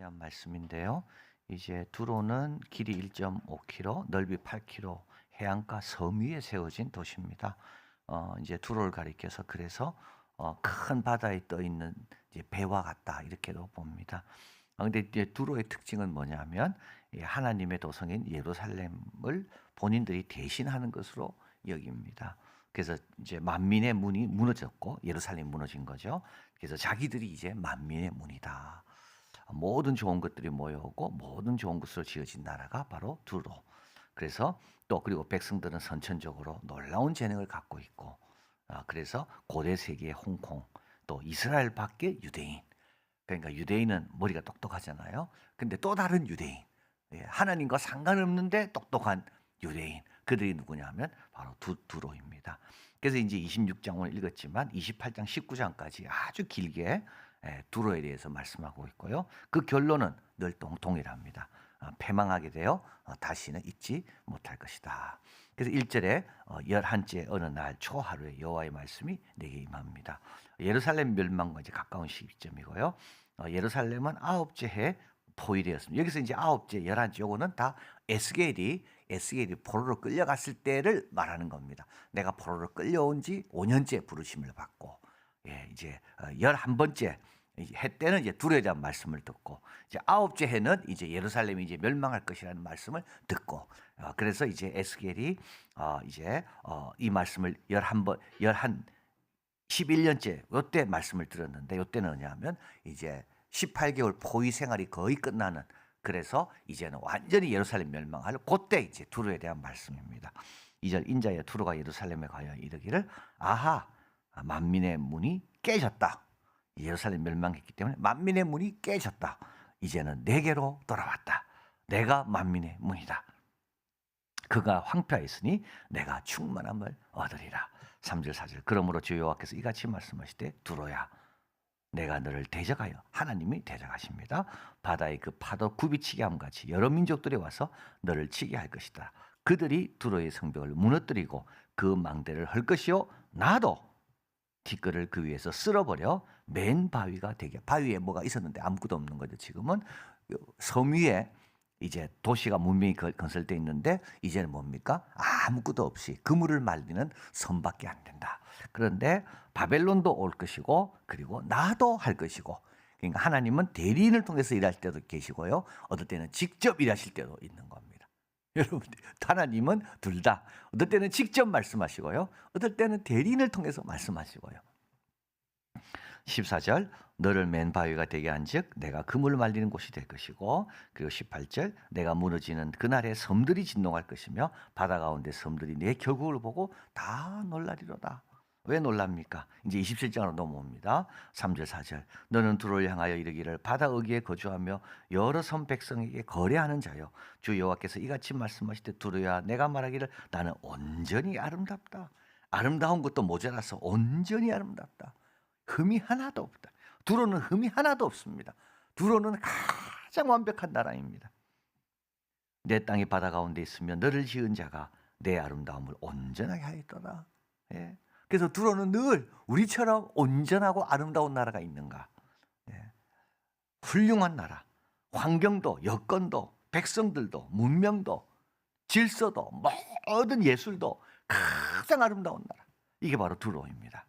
대한 말씀인데요. 이제 두로는 길이 1.5km, 넓이 8km, 해안가 섬 위에 세워진 도시입니다. 이제 두로를 가리켜서 그래서 큰 바다에 떠 있는 이제 배와 같다 이렇게도 봅니다. 근데 이제 두로의 특징은 뭐냐면 하나님의 도성인 예루살렘을 본인들이 대신하는 것으로 여깁니다. 그래서 이제 만민의 문이 무너졌고 예루살렘이 무너진 거죠. 그래서 자기들이 이제 만민의 문이다. 모든 좋은 것들이 모여오고 모든 좋은 것으로 지어진 나라가 바로 두로. 그래서 또 그리고 백성들은 선천적으로 놀라운 재능을 갖고 있고, 그래서 고대 세계의 홍콩, 또 이스라엘 밖의 유대인. 그러니까 유대인은 머리가 똑똑하잖아요. 근데 또 다른 유대인, 하나님과 상관없는데 똑똑한 유대인. 그들이 누구냐 하면 바로 두로입니다. 그래서 이제 26장 오늘 읽었지만 28장 19장까지 아주 길게 두로에 대해서 말씀하고 있고요. 그 결론은 늘 동일합니다. 패망하게 되어 다시는 잊지 못할 것이다. 그래서 1절에 열한째 어느 날 초하루에 여호와의 말씀이 내게 임합니다. 예루살렘 멸망과 이제 가까운 시점이고요. 예루살렘은 아홉째 해 포위되었습니다. 여기서 이제 아홉째, 열한째 요거는 다 에스겔이 포로로 끌려갔을 때를 말하는 겁니다. 내가 포로로 끌려온 지 5년째 부르심을 받고, 이제 11번째 해 때는 이제 두로에 대한 말씀을 듣고, 이제 아홉째 해는 이제 예루살렘이 이제 멸망할 것이라는 말씀을 듣고, 그래서 이제 에스겔이 이제 이 말씀을 11년째 요때 말씀을 들었는데, 요때는 뭐냐면 이제 18개월 포위 생활이 거의 끝나는, 그래서 이제는 완전히 예루살렘 멸망할 그때 이제 두로에 대한 말씀입니다. 2절 인자여 두로가 예루살렘에 가여 이르기를 아하 만민의 문이 깨졌다. 예루살렘 멸망했기 때문에 만민의 문이 깨졌다. 이제는 내게로 돌아왔다. 내가 만민의 문이다. 그가 황폐하였으니 내가 충만함을 얻으리라. 3절 4절 그러므로 주 여호와께서 이같이 말씀하시되 두로야 내가 너를 대적하여, 하나님이 대적하십니다. 바다의 그 파도 굽이치게 함같이 여러 민족들이 와서 너를 치게 할 것이다. 그들이 두로의 성벽을 무너뜨리고 그 망대를 헐 것이요 나도 티끌을 그 위에서 쓸어버려 맨 바위가 되게. 바위에 뭐가 있었는데 아무것도 없는 거죠. 지금은 섬 위에 이제 도시가 문명이 건설되어 있는데 이제는 뭡니까? 아무것도 없이 그물을 말리는 섬밖에 안 된다. 그런데 바벨론도 올 것이고 그리고 나도 할 것이고, 그러니까 하나님은 대리인을 통해서 일할 때도 계시고요. 어떨 때는 직접 일하실 때도 있는 겁니다. 여러분, 하나님은 둘 다. 어떨 때는 직접 말씀하시고요. 어떨 때는 대리인을 통해서 말씀하시고요. 14절 너를 맨 바위가 되게 한즉 내가 그물 말리는 곳이 될 것이고, 그리고 18절 내가 무너지는 그날에 섬들이 진동할 것이며 바다 가운데 섬들이 내 결국을 보고 다 놀라리로다. 왜 놀랍니까? 이제 27장으로 넘어옵니다. 3절 4절 너는 두로를 향하여 이르기를 바다 어귀에 거주하며 여러 섬 백성에게 거래하는 자요 주 여호와께서 이같이 말씀하시되 두로야 내가 말하기를 나는 온전히 아름답다. 아름다운 것도 모자라서 온전히 아름답다. 흠이 하나도 없다. 두로는 흠이 하나도 없습니다. 두로는 가장 완벽한 나라입니다. 내 땅이 바다 가운데 있으며 너를 지은 자가 내 아름다움을 온전하게 하였더라. 그래서 두로는 늘 우리처럼 온전하고 아름다운 나라가 있는가. 훌륭한 나라. 환경도 여건도 백성들도 문명도 질서도 모든 예술도 가장 아름다운 나라. 이게 바로 두로입니다.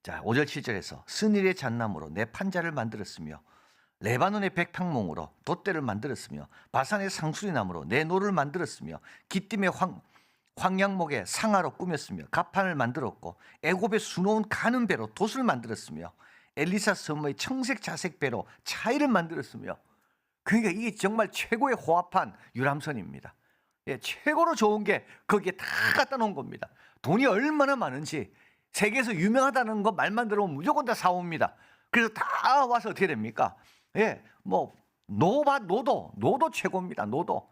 자, 5절 7절에서 스닐의 잣나무로 내 판자를 만들었으며 레바논의 백탕몽으로 돛대를 만들었으며 바산의 상수리나무로 내 노를 만들었으며 기띔의 황양목의 상아로 꾸몄으며 가판을 만들었고 애굽의 수놓은 가는 배로 돛을 만들었으며 엘리사 섬의 청색 자색 배로 차이를 만들었으며, 그러니까 이게 정말 최고의 호합한 유람선입니다. 최고로 좋은 게 거기에 다 갖다 놓은 겁니다. 돈이 얼마나 많은지 세계에서 유명하다는 거 말만 들어보면 무조건 다 사옵니다. 그래서 다 와서 어떻게 됩니까? 노도 최고입니다. 노도.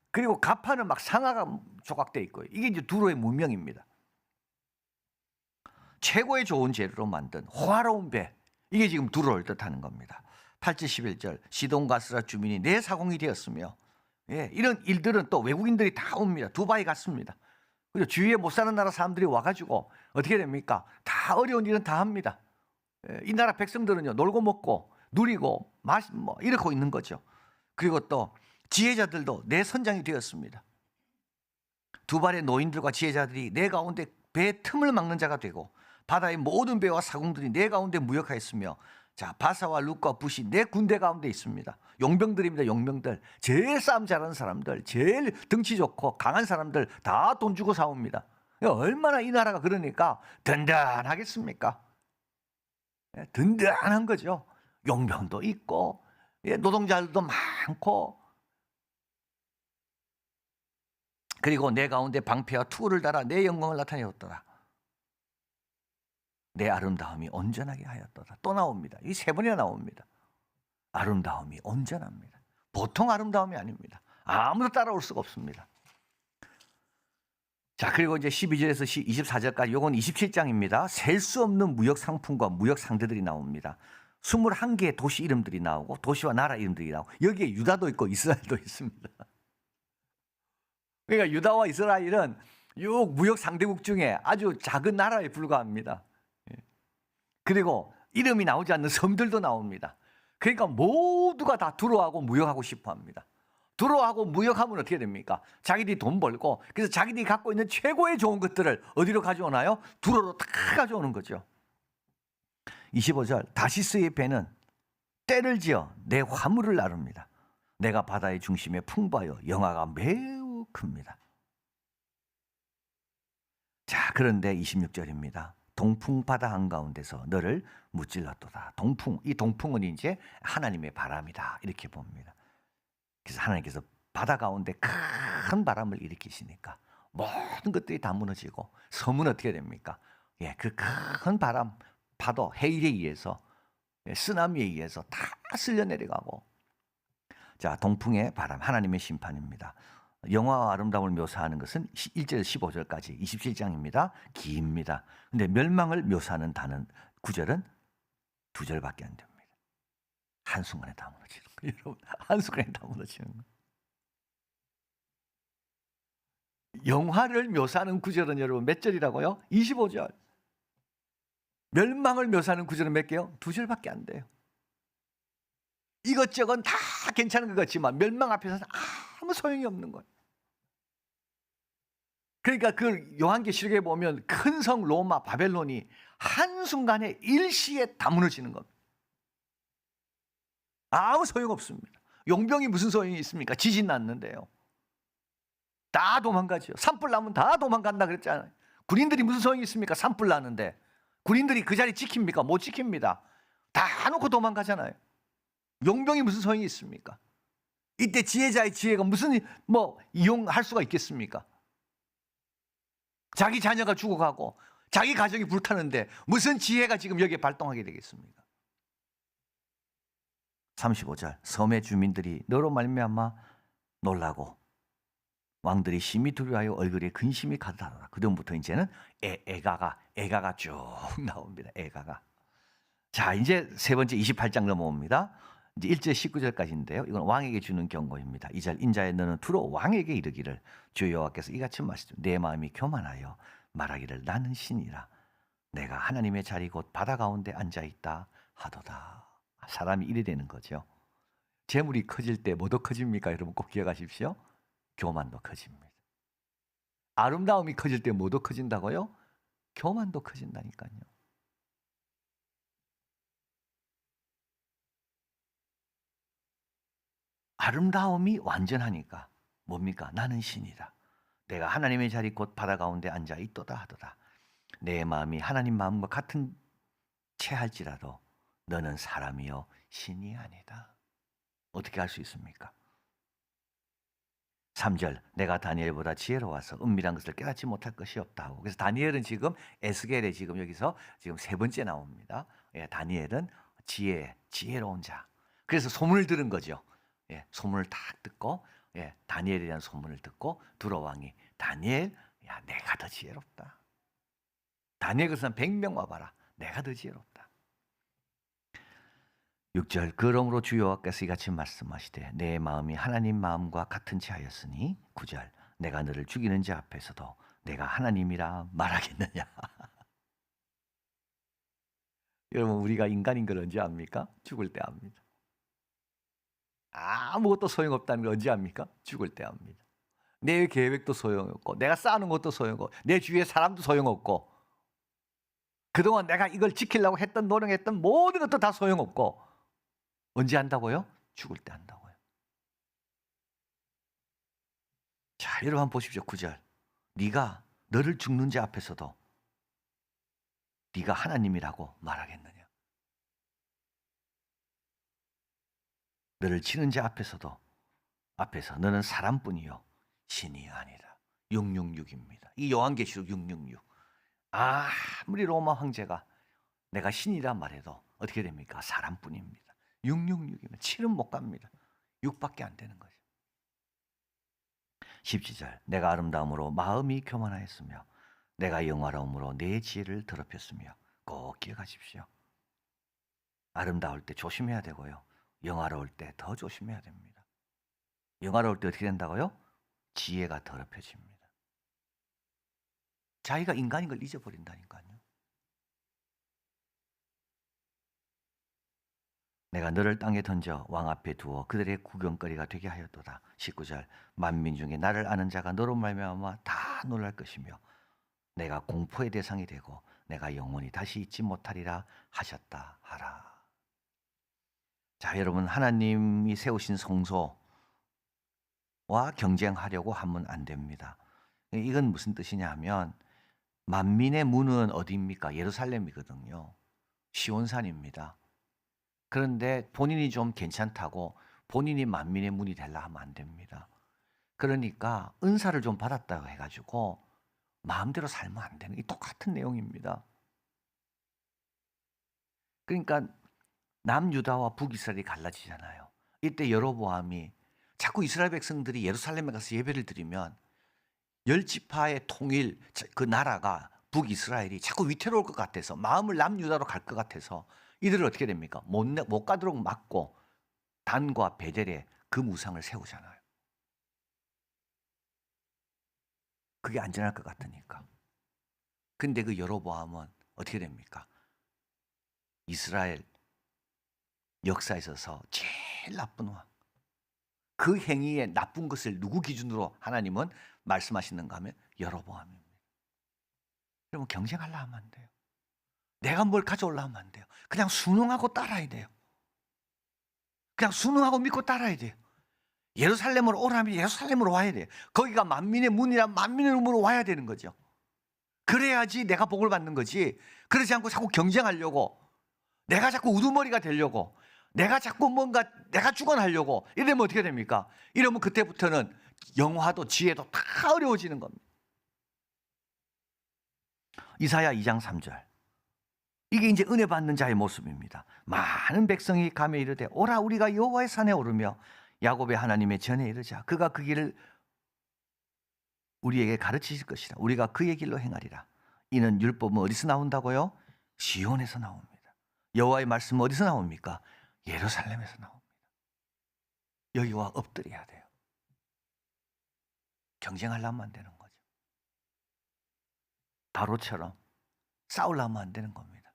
그리고 가판은 막 상아가 조각되어 있고요. 이게 이제 두로의 문명입니다. 최고의 좋은 재료로 만든 호화로운 배. 이게 지금 두로를 뜻하는 겁니다. 8절 11절 시돈 가스라 주민이 내 사공이 되었으며, 이런 일들은 또 외국인들이 다 옵니다. 두바이 갔습니다. 그리고 주위에 못 사는 나라 사람들이 와가지고 어떻게 됩니까? 다 어려운 일은 다 합니다. 이 나라 백성들은요 놀고 먹고 누리고 뭐 이러고 있는 거죠. 그리고 또 지혜자들도 내 선장이 되었습니다. 두 발의 노인들과 지혜자들이 내 가운데 배의 틈을 막는 자가 되고 바다의 모든 배와 사공들이 내 가운데 무역하였으며 자, 바사와 룻과 붓이 내 군대 가운데 있습니다. 용병들입니다. 용병들. 제일 싸움 잘하는 사람들, 제일 덩치 좋고 강한 사람들 다 돈 주고 사옵니다. 얼마나 이 나라가 그러니까 든든하겠습니까? 든든한 거죠. 용병도 있고 노동자들도 많고, 그리고 내 가운데 방패와 투구를 달아 내 영광을 나타내었더라. 내 아름다움이 온전하게 하였도다. 또 나옵니다. 이 세 번이나 나옵니다. 아름다움이 온전합니다. 보통 아름다움이 아닙니다. 아무도 따라올 수가 없습니다. 자, 그리고 이제 12절에서 24절까지 요건 27장입니다. 셀 수 없는 무역 상품과 무역 상대들이 나옵니다. 21개의 도시 이름들이 나오고 도시와 나라 이름들이 나오고 여기에 유다도 있고 이스라엘도 있습니다. 그러니까 유다와 이스라엘은 요 무역 상대국 중에 아주 작은 나라에 불과합니다. 그리고 이름이 나오지 않는 섬들도 나옵니다. 그러니까 모두가 다 두로하고 무역하고 싶어 합니다. 두로하고 무역하면 어떻게 됩니까? 자기들이 돈 벌고, 그래서 자기들이 갖고 있는 최고의 좋은 것들을 어디로 가져오나요? 두로로 다 가져오는 거죠. 25절, 다시스의 배는 때를 지어 내 화물을 나릅니다. 내가 바다의 중심에 풍부하여 영하가 매우 큽니다. 자, 그런데 26절입니다. 동풍 바다 한가운데서 너를 무찔렀도다. 동풍, 이 동풍은 이제 하나님의 바람이다 이렇게 봅니다. 그래서 하나님께서 바다 가운데 큰 바람을 일으키시니까 모든 것들이 다 무너지고 섬은 어떻게 됩니까? 예, 그 큰 바람, 파도, 해일에 의해서, 쓰나미에 의해서 다 쓸려 내려가고. 자, 동풍의 바람, 하나님의 심판입니다. 영화와 아름다움을 묘사하는 것은 1절 15절까지 27장입니다. 깁니다. 근데 멸망을 묘사하는 단은 구절은 2절밖에 안 됩니다. 한순간에 다 무너지는 거예요. 여러분, 한순간에 다 무너지는 거예요. 영화를 묘사하는 구절은 여러분 몇 절이라고요? 25절. 멸망을 묘사하는 구절은 몇 개요? 2절밖에 안 돼요. 이것저것 다 괜찮은 것 같지만 멸망 앞에서는 아무 소용이 없는 거예요. 그러니까 그 요한계시록에 보면 큰 성 로마 바벨론이 한순간에 일시에 다 무너지는 겁니다. 아무 소용 없습니다. 용병이 무슨 소용이 있습니까? 지진 났는데요. 다 도망가죠. 산불 나면 다 도망간다 그랬잖아요. 군인들이 무슨 소용이 있습니까? 산불 나는데. 군인들이 그 자리 지킵니까? 못 지킵니다. 다 놓고 도망가잖아요. 용병이 무슨 소용이 있습니까? 이때 지혜자의 지혜가 무슨 이용할 수가 있겠습니까? 자기 자녀가 죽어가고 자기 가정이 불타는데 무슨 지혜가 지금 여기에 발동하게 되겠습니까? 35절, 섬의 주민들이 너로 말미암아 놀라고 왕들이 심히 두려워하여 얼굴에 근심이 가득하더라. 그다음부터 이제는 애가가 쭉 나옵니다. 애가가. 자, 이제 세 번째 28장 넘어옵니다. 이제 1절 19절까지인데요. 이건 왕에게 주는 경고입니다. 2절, 인자의 너는 두로 왕에게 이르기를 주 여호와께서 이같이 말씀, 내 마음이 교만하여 말하기를 나는 신이라. 내가 하나님의 자리 곧 바다 가운데 앉아 있다 하도다. 사람이 이래 되는 거죠. 재물이 커질 때 뭐도 커집니까? 여러분 꼭 기억하십시오. 교만도 커집니다. 아름다움이 커질 때 뭐도 커진다고요? 교만도 커진다니까요. 아름다움이 완전하니까 뭡니까? 나는 신이다. 내가 하나님의 자리 곧 바다 가운데 앉아 있도다 하도다. 내 마음이 하나님 마음과 같은 채 할지라도 너는 사람이요 신이 아니다. 어떻게 할 수 있습니까? 3절, 내가 다니엘보다 지혜로워서 은밀한 것을 깨닫지 못할 것이 없다 하고. 그래서 다니엘은 지금 에스겔에 지금 여기서 지금 세 번째 나옵니다. 예, 다니엘은 지혜로운 자. 그래서 소문을 들은 거죠. 예, 소문을 딱 듣고, 예, 다니엘에 대한 소문을 듣고 두로 왕이 다니엘, 야, 내가 더 지혜롭다. 다니엘 그래서 100명 와봐라. 내가 더 지혜롭다. 6절, 그러므로 주 여호와께서 이같이 말씀하시되 내 마음이 하나님 마음과 같은 채 하였으니. 9절, 내가 너를 죽이는 자 앞에서도 내가 하나님이라 말하겠느냐. 여러분 우리가 인간인 걸 언제 압니까? 죽을 때 압니다. 아무것도 소용없다는 걸 언제 압니까? 죽을 때 압니다. 내 계획도 소용없고 내가 쌓아놓은 것도 소용없고 내 주위의 사람도 소용없고 그동안 내가 이걸 지키려고 했던 노력했던 모든 것도 다 소용없고 언제 한다고요? 죽을 때 한다고요. 자, 여러분 한번 보십시오. 9절. 네가 너를 죽는 자 앞에서도 네가 하나님이라고 말하겠느냐? 너를 치는 자 앞에서 너는 사람뿐이요 신이 아니라. 666입니다. 이 요한계시록 666. 아무리 로마 황제가 내가 신이라 말해도 어떻게 됩니까? 사람뿐입니다. 666이면 7은 못 갑니다. 6밖에 안 되는 거죠. 17절. 내가 아름다움으로 마음이 교만하였으며 내가 영화로움으로 내 지혜를 더럽혔으며. 꼭 기억하십시오. 아름다울 때 조심해야 되고요. 영화로울 때 더 조심해야 됩니다. 영화로울 때 어떻게 된다고요? 지혜가 더럽혀집니다. 자기가 인간인 걸 잊어버린다니까요. 내가 너를 땅에 던져 왕 앞에 두어 그들의 구경거리가 되게 하였도다. 19절. 만민 중에 나를 아는 자가 너로 말미암아 다 놀랄 것이며 내가 공포의 대상이 되고 내가 영원히 다시 잊지 못하리라 하셨다 하라. 자, 여러분 하나님이 세우신 성소와 경쟁하려고 하면 안 됩니다. 이건 무슨 뜻이냐 하면 만민의 문은 어디입니까? 예루살렘이거든요. 시온산입니다. 그런데 본인이 좀 괜찮다고 본인이 만민의 문이 되려 하면 안 됩니다. 그러니까 은사를 좀 받았다고 해가지고 마음대로 살면 안 되는 게 똑같은 내용입니다. 그러니까 남유다와 북이스라엘이 갈라지잖아요. 이때 여로보암이 자꾸 이스라엘 백성들이 예루살렘에 가서 예배를 드리면 10지파의 통일 그 나라가 북이스라엘이 자꾸 위태로울 것 같아서 마음을 남유다로 갈 것 같아서 이들을 어떻게 됩니까? 못 가도록 막고 단과 베델에 그 무상을 세우잖아요. 그게 안전할 것 같으니까. 근데 그 여로보암은 어떻게 됩니까? 이스라엘 역사에 있어서 제일 나쁜 왕. 그 행위의 나쁜 것을 누구 기준으로 하나님은 말씀하시는가 하면 여로보암입니다. 여러분 경쟁하려 하면 안 돼요. 내가 뭘 가져오려 하면 안 돼요. 그냥 순응하고 따라야 돼요. 그냥 순응하고 믿고 따라야 돼요. 예루살렘으로 오라면 예루살렘으로 와야 돼요. 거기가 만민의 문이라 만민의 문으로 와야 되는 거죠. 그래야지 내가 복을 받는 거지. 그러지 않고 자꾸 경쟁하려고 내가 자꾸 우두머리가 되려고 내가 자꾸 뭔가 내가 주관하려고 이러면 어떻게 됩니까? 이러면 그때부터는 영화도 지혜도 다 어려워지는 겁니다. 이사야 2장 3절. 이게 이제 은혜 받는 자의 모습입니다. 많은 백성이 가며 이르되 오라 우리가 여호와의 산에 오르며 야곱의 하나님의 전에 이르자. 그가 그 길을 우리에게 가르치실 것이라. 우리가 그의 길로 행하리라. 이는 율법은 어디서 나온다고요? 시온에서 나옵니다. 여호와의 말씀은 어디서 나옵니까? 예루살렘에서 나옵니다. 여기와 엎드려야 돼요. 경쟁하려면 안 되는 거죠. 바로처럼 싸우려면 안 되는 겁니다.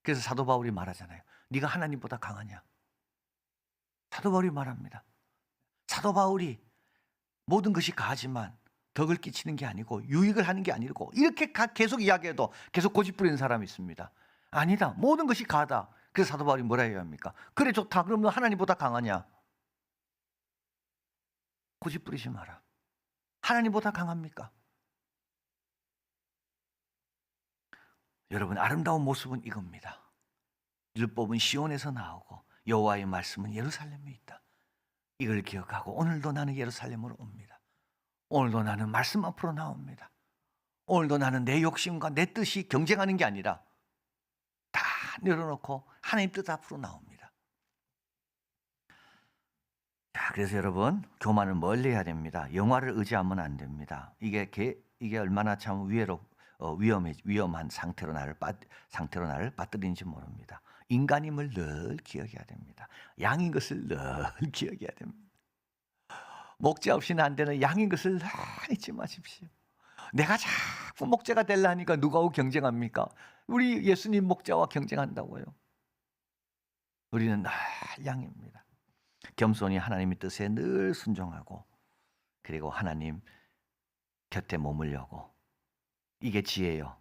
그래서 사도 바울이 말하잖아요. 네가 하나님보다 강하냐? 사도 바울이 말합니다. 사도 바울이 모든 것이 가하지만 덕을 끼치는 게 아니고 유익을 하는 게 아니고 이렇게 계속 이야기해도 계속 고집부리는 사람이 있습니다. 아니다. 모든 것이 가하다. 그래서 사도 바울이 뭐라 해야 합니까? 그래 좋다. 그럼 너 하나님보다 강하냐? 고집부리지 마라. 하나님보다 강합니까? 여러분 아름다운 모습은 이겁니다. 율법은 시온에서 나오고 여호와의 말씀은 예루살렘에 있다. 이걸 기억하고 오늘도 나는 예루살렘으로 옵니다. 오늘도 나는 말씀 앞으로 나옵니다. 오늘도 나는 내 욕심과 내 뜻이 경쟁하는 게 아니라 다 내려놓고 하나님 뜻 앞으로 나옵니다. 자, 그래서 여러분 교만을 멀리 해야 됩니다. 영화를 의지하면 안 됩니다. 이게 얼마나 참 위험한 상태로 나를 빠뜨리는지 모릅니다. 인간임을 늘 기억해야 됩니다. 양인 것을 늘 기억해야 됩니다. 목자 없이는 안 되는 양인 것을 늘 잊지 마십시오. 내가 자꾸 목자가 되려니까 누구하고 경쟁합니까? 우리 예수님 목자와 경쟁한다고요. 우리는 늘 양입니다. 겸손히 하나님의 뜻에 늘 순종하고 그리고 하나님 곁에 머물려고 이게 지혜요.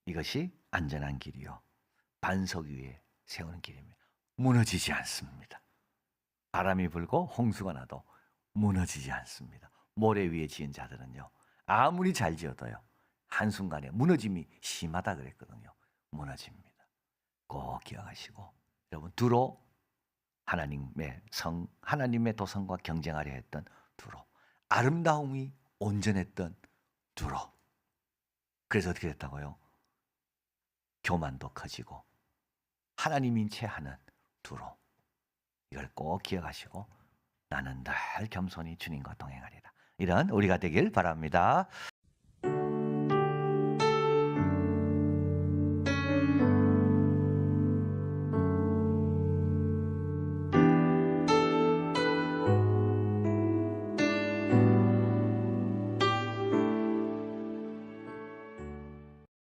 이것이 안전한 길이요. 반석 위에 세우는 길입니다. 무너지지 않습니다. 바람이 불고 홍수가 나도 무너지지 않습니다. 모래 위에 지은 자들은요. 아무리 잘 지어도요. 한순간에 무너짐이 심하다 그랬거든요. 무너집니다. 꼭 기억하시고 여러분 두로 하나님의 도성과 경쟁하려 했던 두로 아름다움이 온전했던 두로 그래서 어떻게 됐다고요? 교만도 커지고 하나님인 채 하는 두로 이걸 꼭 기억하시고 나는 늘 겸손히 주님과 동행하리라. 이런 우리가 되길 바랍니다.